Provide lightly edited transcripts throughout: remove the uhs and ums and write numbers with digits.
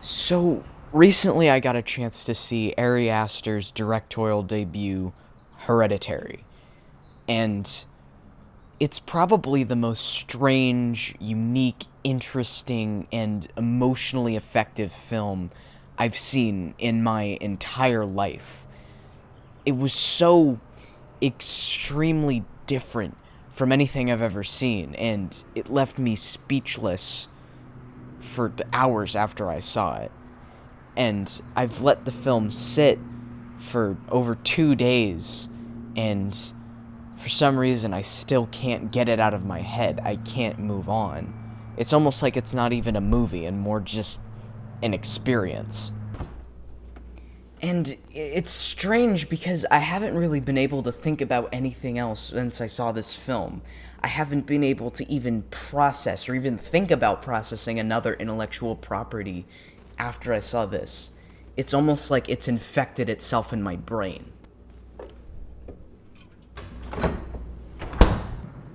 So, recently I got a chance to see Ari Aster's directorial debut, Hereditary. And it's probably the most strange, unique, interesting, and emotionally effective film I've seen in my entire life. It was so extremely different from anything I've ever seen, and it left me speechless for the hours after I saw it. And I've let the film sit for over 2 days, and for some reason I still can't get it out of my head. I can't move on. It's almost like it's not even a movie and more just an experience. And it's strange because I haven't really been able to think about anything else since I saw this film. I haven't been able to even process or even think about processing another intellectual property after I saw this. It's almost like it's infected itself in my brain.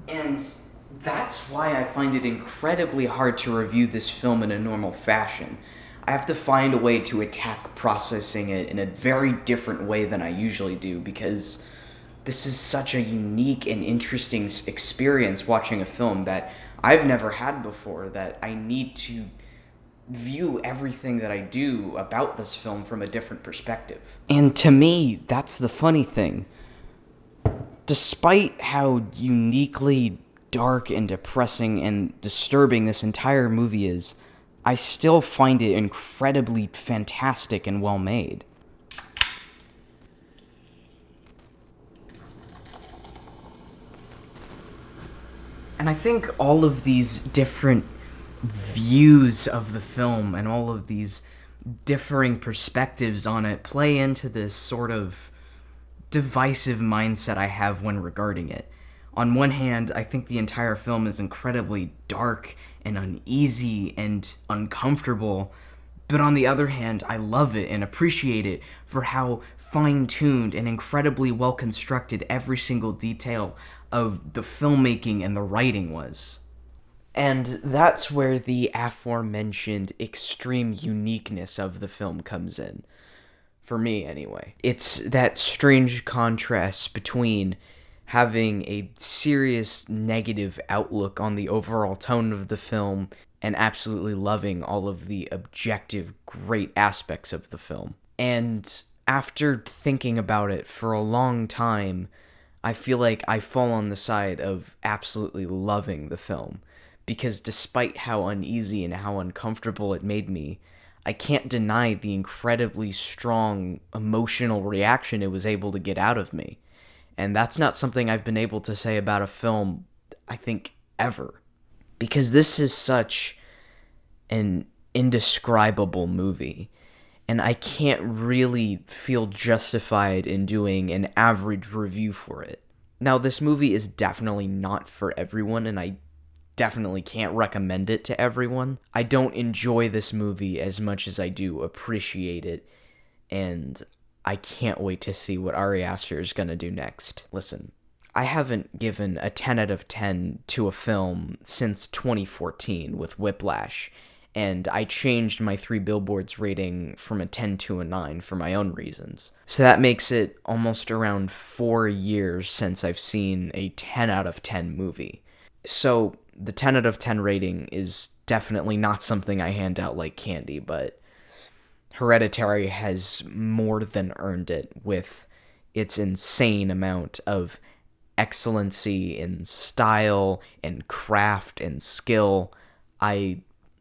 And that's why I find it incredibly hard to review this film in a normal fashion. I have to find a way to attack processing it in a very different way than I usually do because this is such a unique and interesting experience watching a film that I've never had before, that I need to view everything that I do about this film from a different perspective. And to me, that's the funny thing. Despite how uniquely dark and depressing and disturbing this entire movie is, I still find it incredibly fantastic and well made. And I think all of these different views of the film and all of these differing perspectives on it play into this sort of divisive mindset I have when regarding it. On one hand, I think the entire film is incredibly dark and uneasy and uncomfortable, but on the other hand, I love it and appreciate it for how fine-tuned and incredibly well-constructed every single detail of the filmmaking and the writing was. And that's where the aforementioned extreme uniqueness of the film comes in. For me, anyway. It's that strange contrast between having a serious negative outlook on the overall tone of the film and absolutely loving all of the objective, great aspects of the film. And after thinking about it for a long time, I feel like I fall on the side of absolutely loving the film. Because despite how uneasy and how uncomfortable it made me, I can't deny the incredibly strong emotional reaction it was able to get out of me. And that's not something I've been able to say about a film, I think, ever. Because this is such an indescribable movie. And I can't really feel justified in doing an average review for it. Now, this movie is definitely not for everyone, and I definitely can't recommend it to everyone. I don't enjoy this movie as much as I do appreciate it, and I can't wait to see what Ari Aster is going to do next. Listen, I haven't given a 10 out of 10 to a film since 2014 with Whiplash, and I changed my 3 Billboards rating from a 10 to a 9 for my own reasons. So that makes it almost around 4 years since I've seen a 10 out of 10 movie. So the 10 out of 10 rating is definitely not something I hand out like candy, but Hereditary has more than earned it with its insane amount of excellency in style and craft and skill. I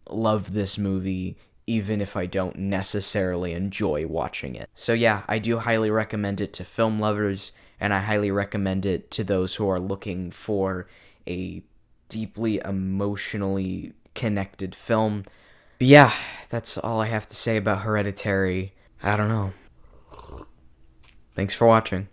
love this movie even if I don't necessarily enjoy watching it. So yeah, I do highly recommend it to film lovers, and I highly recommend it to those who are looking for a deeply emotionally connected film. But yeah, that's all I have to say about Hereditary. I don't know. Thanks for watching.